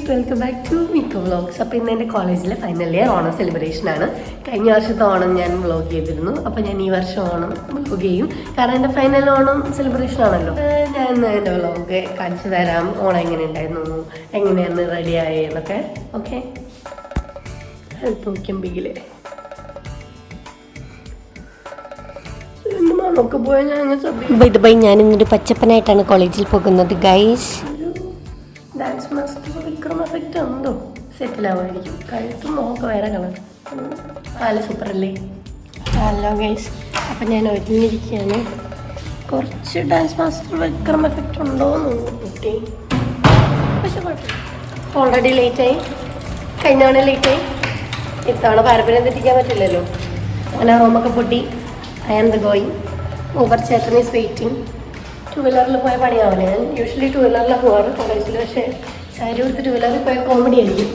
Welcome back to മിക്ക vlogs. അപ്പോൾ ഇന്ന് എൻ്റെ കോളേജിലെ ഫൈനൽ ഇയർ ഓണം സെലിബ്രേഷനാണ്. കഴിഞ്ഞ വർഷത്തെ ഓണം ഞാൻ വ്ളോഗ് ചെയ്തിരുന്നു. അപ്പോൾ ഞാൻ ഈ വർഷം ഓണം വ്ളോഗ് ചെയ്യും, കാരണം എൻ്റെ ഫൈനൽ ഓണം സെലിബ്രേഷൻ ആണല്ലോ. ഞാൻ എൻ്റെ വ്ളോഗ് കാണിച്ചു തരാം. ഓണം എങ്ങനെ ഉണ്ടായിരുന്നു, എങ്ങനെയാണ് റെഡി ആയെന്നൊക്കെ. ഓക്കെ, നോക്കിയമ്പിക്കില്ലേ മണമൊക്കെ പോയാൽ ഞാൻ ഇന്നൊരു പച്ചപ്പനായിട്ടാണ് കോളേജിൽ പോകുന്നത് guys. Dance master Vikram effect ഉണ്ടോ? സെറ്റിലാവുമായിരിക്കും. കഴുത്തും നോക്ക വേറെ കളർ. നല്ല സൂപ്പറല്ലേ? ഹലോ ഗൈസ്, അപ്പം ഞാൻ ഒരുങ്ങിയിരിക്കുകയാണ്. കുറച്ച് ഡാൻസ് മാസ്റ്റർ വിക്രം എഫക്റ്റ് ഉണ്ടോ എന്ന് നോക്കി. പക്ഷെ കുഴപ്പമില്ല, ഓൾറെഡി ലേറ്റായി. കഴിഞ്ഞ തവണ ലേറ്റായി, ഇത്തവണ പാരമ്പര്യം തെറ്റിക്കാൻ പറ്റില്ലല്ലോ. അങ്ങനെ റൂമൊക്കെ പൊട്ടി. I am the going. Uber ചേട്ടൻ ഈസ് വെയിറ്റിംഗ്. ടു വീലറിൽ പോയ പണിയാവില്ല. ഞാൻ യൂഷ്വലി ടു വീലറിലാണ് പോകാറ് കോളേജിൽ. പക്ഷേ സാരി കൊടുത്ത് ടു വീലറിൽ പോയ കോമഡി ആയിരിക്കും.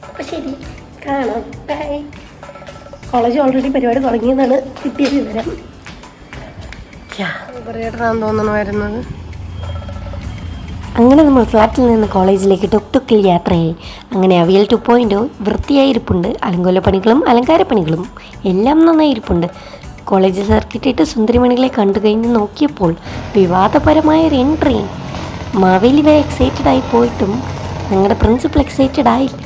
അപ്പം ശരി, കാണാം. ബൈ. കോളേജ് ഓൾറെഡി പരിപാടി തുടങ്ങിയതാണ് കിട്ടിയ വിവരം. ഊബറേട്ടനാന്ന് തോന്നുന്നു വരുന്നത്. അങ്ങനെ നമ്മൾ ഫ്ലാറ്റിൽ നിന്ന് കോളേജിലേക്ക് ടുക് ടുക്കിൽ യാത്രയായി. അങ്ങനെ അവിയൽ 2.0 വൃത്തിയായിരിപ്പുണ്ട്. അലങ്കോല പണികളും അലങ്കാരപ്പണികളും എല്ലാം നന്നായിരിപ്പുണ്ട്. കോളേജ് സർക്കിട്ടിട്ട് സുന്ദരിമണികളെ കണ്ടു കഴിഞ്ഞ് നോക്കിയപ്പോൾ വിവാദപരമായൊരു എൻട്രി. മാവേലി വരെ എക്സൈറ്റഡ് ആയി പോയിട്ടും ഞങ്ങളുടെ പ്രിൻസിപ്പൽ എക്സൈറ്റഡ് ആയില്ല.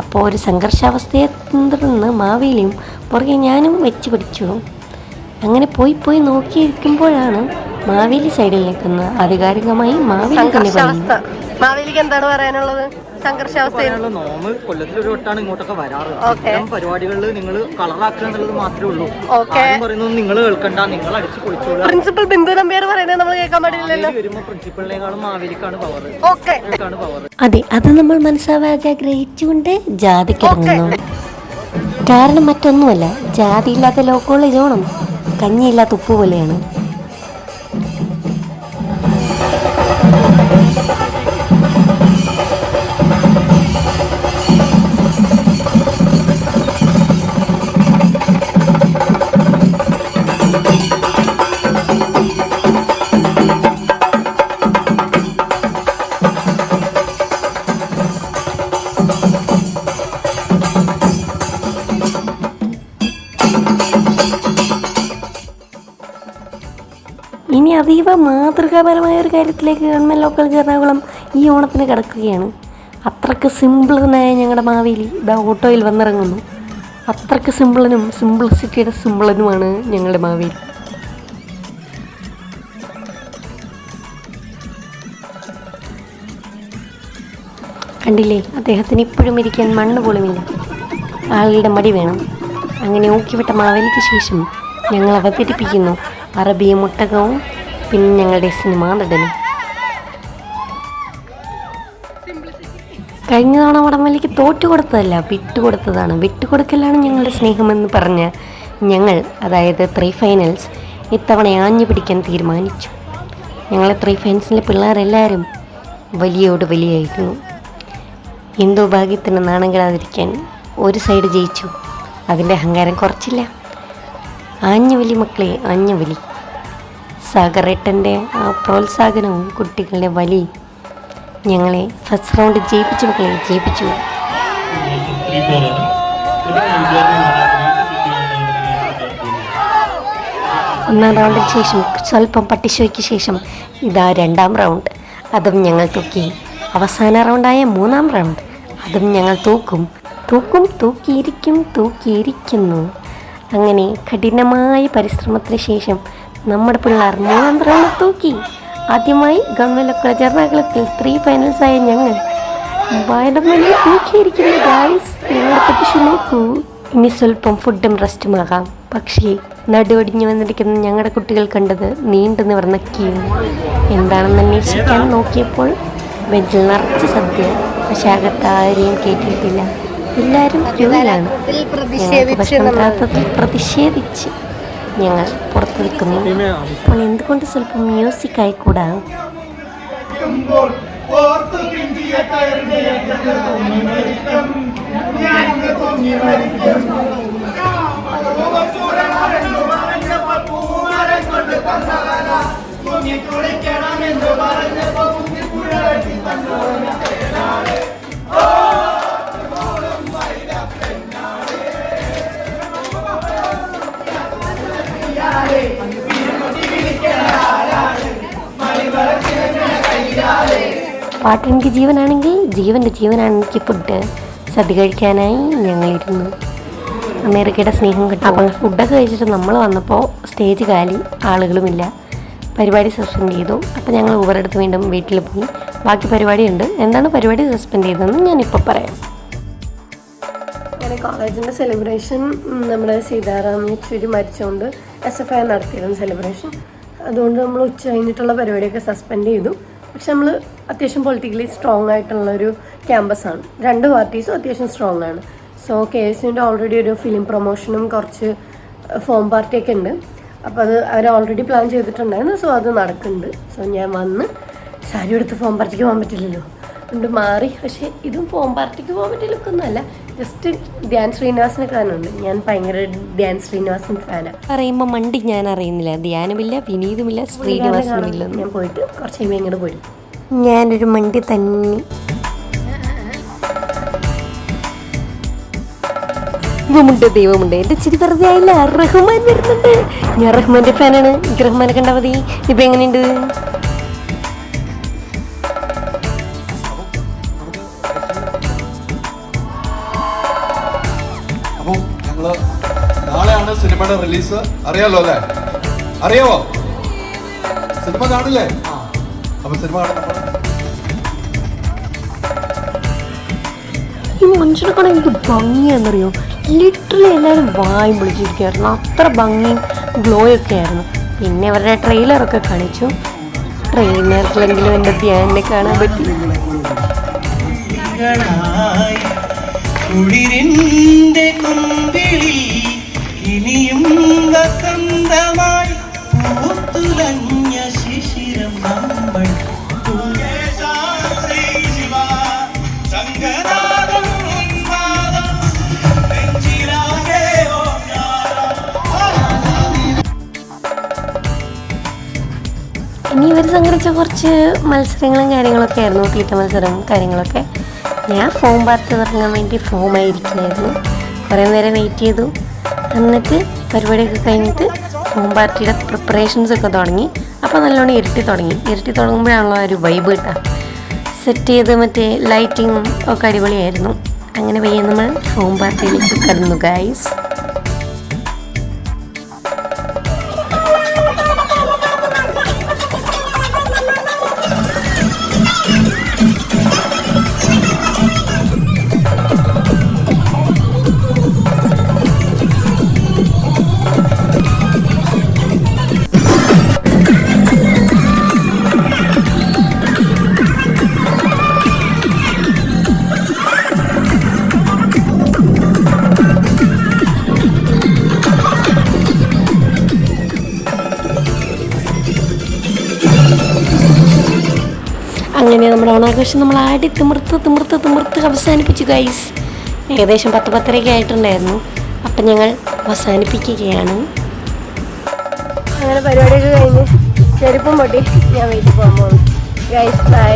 അപ്പോൾ ഒരു സംഘർഷാവസ്ഥയെ തുടർന്ന് മാവേലിയും പുറകെ ഞാനും വെച്ച് പിടിച്ചു. അങ്ങനെ പോയി നോക്കിയിരിക്കുമ്പോഴാണ് മാവേലി സൈഡിൽ നിൽക്കുന്നത്. ആധികാരികമായി മാവേലി തന്നെ പറയുന്നു. മാവേലിക്ക് എന്താണ് പറയാനുള്ളത്? കൊല്ലത്തിൽ ഒരു വട്ടാണ് ഇങ്ങോട്ടൊക്കെ വരാറ്. പരിപാടികളിൽ നിങ്ങൾ കളറാക്കുക എന്നുള്ളത് മാത്രമേ ഉള്ളൂ. പറയുന്നത് നിങ്ങൾ കേൾക്കണ്ട, നിങ്ങൾ അടിച്ചു പൊളിച്ചോളൂ. പ്രിൻസിപ്പൽ ബിന്ദു നമ്പ്യാർ പറയുന്നത് നമ്മൾ കേൾക്കാൻ പാടില്ലല്ലോ. വരുമ്പോ പ്രിൻസിപ്പലിനേക്കാളും മാവേലിക്കാണ് പവർ. അതെ, അത് നമ്മൾ മനസ്സാവാതെ ആഗ്രഹിച്ചുകൊണ്ട് ജാതിക്കിറങ്ങുന്നു. കാരണം മറ്റൊന്നുമല്ല, ജാതിയില്ലാത്ത ലോ കോളേജ് ഓണം കഞ്ഞിയില്ലാത്ത ഉപ്പ് പോലെയാണ്. ഇനി അതീവ മാതൃകാപരമായ ഒരു കാര്യത്തിലേക്ക് ഗവൺമെൻറ് ലോ കോളേജ് എറണാകുളം ഈ ഓണത്തിന് കിടക്കുകയാണ്. അത്രയ്ക്ക് സിമ്പിളനായ ഞങ്ങളുടെ മാവേലി ഇതാ ഓട്ടോയിൽ വന്നിറങ്ങുന്നു. അത്രയ്ക്ക് സിമ്പിളനും സിംപ്ലിസിറ്റിയുടെ സിമ്പിളനുമാണ് ഞങ്ങളുടെ മാവേലി. കണ്ടില്ലേ, അദ്ദേഹത്തിന് ഇപ്പോഴും ഇരിക്കാൻ മണ്ണ് പോലുമില്ല. ആളുകളുടെ മടി വേണം. അങ്ങനെ ഊക്കിവിട്ട മാവേലിക്ക് ശേഷം ഞങ്ങൾ അവതരിപ്പിക്കുന്നു അറബിയും മുട്ടകവും, പിന്നെ ഞങ്ങളുടെ സിനിമാ നടനും. കഴിഞ്ഞ തവണ വടംവലിക്ക് തോറ്റുകൊടുത്തതല്ല, വിട്ടുകൊടുത്തതാണ്. വിട്ടുകൊടുക്കലാണ് ഞങ്ങളുടെ സ്നേഹമെന്ന് പറഞ്ഞ് ഞങ്ങൾ, അതായത് 3 ഫൈനൽസ് ഇത്തവണ ആഞ്ഞു പിടിക്കാൻ തീരുമാനിച്ചു. ഞങ്ങളെ 3 ഫൈനൽസിലെ പിള്ളേരെല്ലാവരും വലിയോട് വലിയായിരുന്നു. എന്തോ ഭാഗ്യത്തിന് നാണം കെടാതിരിക്കാൻ ഒരു സൈഡ് ജയിച്ചു. അതിൻ്റെ അഹങ്കാരം കുറച്ചില്ല. ആഞ്ഞുവലി മക്കളെ, ആഞ്ഞുവലി. സാഗറേട്ടൻ്റെ ആ പ്രോത്സാഹനവും കുട്ടികളുടെ വലി ഞങ്ങളെ ഫസ്റ്റ് റൗണ്ട് ജയിപ്പിച്ചു. മക്കളെ ജയിപ്പിച്ചു. ഒന്നാം റൗണ്ടിന് ശേഷം സ്വല്പം പട്ടിശോയ്ക്ക് ശേഷം ഇതാ 2ാം റൗണ്ട്. അതും ഞങ്ങൾ തൂക്കി. അവസാന റൗണ്ടായ 3ാം റൗണ്ട്, അതും ഞങ്ങൾ തൂക്കിയിരിക്കുന്നു. അങ്ങനെ കഠിനമായ പരിശ്രമത്തിന് ശേഷം നമ്മുടെ പിള്ളേർ 3ാം റൗണ്ട് തൂക്കി. ആദ്യമായി ഗവൺമെൻറ് ലോ കോളേജ് എറണാകുളത്തിൽ 3 ഫൈനൽസായ ഞങ്ങൾ വയലമല്ലി തൂക്കിയിരിക്കുന്നു ഗായ്സ്. ഞങ്ങളുടെ പെട്ടിഷൻ നോക്കൂ. ഇനി സ്വല്പം ഫുഡും റെസ്റ്റുമാകാം. പക്ഷേ നടുവടിഞ്ഞു വന്നിരിക്കുന്ന ഞങ്ങളുടെ കുട്ടികൾ കണ്ടത് നീണ്ടു നിവർന്ന ക്യൂ. എന്താണെന്ന് അന്വേഷിക്കാൻ നോക്കിയപ്പോൾ ബെഞ്ചിൽ നിറച്ച് സദ്യ. പക്ഷെ അകത്ത് ആരെയും കേട്ടിട്ടില്ല. എല്ലാവരും ക്യൂവിലാണ്. ഞങ്ങൾക്ക് ഭക്ഷണം തരാത്തതിൽ പ്രതിഷേധിച്ച് ഞങ്ങൾ പുറത്ത് നിൽക്കുന്നു. അപ്പോൾ എന്തുകൊണ്ട് സ്വല്പം മ്യൂസിക് ആയിക്കൂടാ? പാട്ട് എനിക്ക് ജീവനാണെങ്കിൽ ജീവൻ്റെ ജീവനാണ് എനിക്ക് ഫുഡ്. സദ്യ കഴിക്കാനായി ഞങ്ങളിരുന്നു. അമേരിക്കയുടെ സ്നേഹം കിട്ടും. അപ്പം ഫുഡൊക്കെ കഴിച്ചിട്ട് നമ്മൾ വന്നപ്പോൾ സ്റ്റേജ് കാലി, ആളുകളുമില്ല. പരിപാടി സസ്പെൻഡ് ചെയ്തു. അപ്പോൾ ഞങ്ങൾ ഊബറെടുത്ത് വീണ്ടും വീട്ടിൽ പോയി. ബാക്കി പരിപാടിയുണ്ട്. എന്താണ് പരിപാടി സസ്പെൻഡ് ചെയ്തതെന്ന് ഞാനിപ്പോൾ പറയാം. അങ്ങനെ കോളേജിൻ്റെ സെലിബ്രേഷൻ നമ്മുടെ സീതാറാം യെച്ചൂരി മരിച്ചുകൊണ്ട് SFI നടത്തിയിരുന്നു സെലിബ്രേഷൻ. അതുകൊണ്ട് നമ്മൾ ഉച്ച കഴിഞ്ഞിട്ടുള്ള പരിപാടിയൊക്കെ സസ്പെൻഡ് ചെയ്തു. പക്ഷെ നമ്മൾ അത്യാവശ്യം പൊളിറ്റിക്കലി സ്ട്രോങ് ആയിട്ടുള്ളൊരു ക്യാമ്പസാണ്. 2 പാർട്ടീസും അത്യാവശ്യം സ്ട്രോങ് ആണ്. സോ KSUവിൻ്റെ ഓൾറെഡി ഒരു ഫിലിം പ്രൊമോഷനും കുറച്ച് ഫോം പാർട്ടിയൊക്കെ ഉണ്ട്. അപ്പോൾ അത് അവർ ഓൾറെഡി പ്ലാൻ ചെയ്തിട്ടുണ്ടായിരുന്നു. സോ അത് നടക്കുന്നുണ്ട്. സോ ഞാൻ വന്ന് സാരി എടുത്ത് ഫോം പാർട്ടിക്ക് പോകാൻ പറ്റില്ലല്ലോ, അതുകൊണ്ട് മാറി. പക്ഷേ ഇതും ഫോം പാർട്ടിക്ക് പോകാൻ പറ്റിയ ലുക്കൊന്നുമല്ല. ജസ്റ്റ് ധ്യാൻ ശ്രീനിവാസിനെ കാണുന്നുണ്ട്. ഞാൻ ഭയങ്കര ധ്യാൻ ശ്രീനിവാസൻ ഫാനാണ്. പറയുമ്പോൾ മണ്ടി ഞാൻ അറിയുന്നില്ല. ധ്യാനമില്ല, വിനീതുമില്ല, ശ്രീനിവാസനുമില്ല. ഞാൻ പോയിട്ട് കുറച്ച് കഴിയുമ്പോൾ ഇങ്ങോട്ട് പോരും. ഞാനൊരു മണ്ടി തന്നെ. ദൈവമുണ്ട്. എൻ്റെ ചിരി വെറുതെ ആയില്ല. റഹ്മാൻ വരുന്നുണ്ട്. ഞാൻ റഹ്മാൻ്റെ ഫാനാണ്. എനിക്ക് റഹ്മാനെ കണ്ടാൽ മതി. ഇപ്പം എങ്ങനെയുണ്ട്? അപ്പോൾ ഞങ്ങൾ നാളെയാണ് സിനിമയുടെ റിലീസ്. അറിയാലോ അല്ലേ? അറിയാവോ? സിനിമ കാണില്ലേ? അപ്പൊ സിനിമ ഈ മനുഷ്യനെ കാണാൻ എനിക്ക് ഭംഗിയാണെന്നറിയോ? ലിറ്ററലി എല്ലാവരും വായും വിളിച്ചിരിക്കുമായിരുന്നു. അത്ര ഭംഗിയും ഗ്ലോയൊക്കെ ആയിരുന്നു. പിന്നെ അവരുടെ ട്രെയിലറൊക്കെ കാണിച്ചു. ട്രെയിലറിലെങ്കിലും എൻ്റെ ധ്യാനെ കാണാൻ പറ്റി. കുളിരിന്റെ കുമ്പിളി ഇനിയും വസന്തമായി പൂത്തുലഞ്ഞ ശിശിരം നമ്മൾ ഇനി ഇവർ സംഘടിച്ച കുറച്ച് മത്സരങ്ങളും കാര്യങ്ങളൊക്കെ ആയിരുന്നു. തീറ്റ മത്സരം കാര്യങ്ങളൊക്കെ. ഞാൻ ഫോം പാർട്ടി തുടങ്ങാൻ വേണ്ടി ഫോമായിരിക്കുകയായിരുന്നു. കുറേ നേരം വെയിറ്റ് ചെയ്തു. എന്നിട്ട് പരിപാടിയൊക്കെ കഴിഞ്ഞിട്ട് ഫോം പാർട്ടിയുടെ പ്രിപ്പറേഷൻസൊക്കെ തുടങ്ങി. അപ്പോൾ നല്ലോണം ഇരുട്ടി തുടങ്ങുമ്പോഴാണല്ലോ ഒരു വൈബ് കിട്ടുക. സെറ്റ് ചെയ്ത് മറ്റേ ലൈറ്റിങ്ങും ഒക്കെ അടിപൊളിയായിരുന്നു. അങ്ങനെ വയ്യ നമ്മൾ ഫോം പാർട്ടിയിലേക്ക് കടന്നു ഗൈസ്. അങ്ങനെ നമ്മുടെ ഓണാഘോഷം നമ്മൾ ആടി തിമിർത്ത് അവസാനിപ്പിച്ചു ഗൈസ്. ഏകദേശം 10-10:30 ആയിട്ടുണ്ടായിരുന്നു. അപ്പം ഞങ്ങൾ അവസാനിപ്പിക്കുകയാണ്. അങ്ങനെ പരിപാടിയൊക്കെ കഴിഞ്ഞ് ചെരുപ്പും പൊട്ടി ഞാൻ വീട്ടിൽ പോകാൻ പോകുന്നു ഗൈസ്. ബൈ.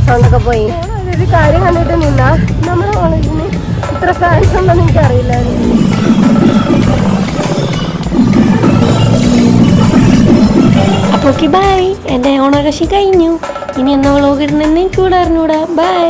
സൗണ്ടൊക്കെ പോയി. ഒരു കാര്യം കണ്ടിട്ട് നിന്നാ നമ്മുടെ കോളേജിന് ഇത്ര ഫാൻസ് ഉണ്ടെന്ന് എനിക്കറിയില്ലായിരുന്നു. അപ്പോൾ ഓക്കെ ബൈ. എൻ്റെ ഓണാഘോഷം കഴിഞ്ഞു. ഇനി എന്നാ വ്ളോഗ് ഇടുന്നെന്ന് എനിക്ക് കൂടെ അറിഞ്ഞൂടാ. ബൈ.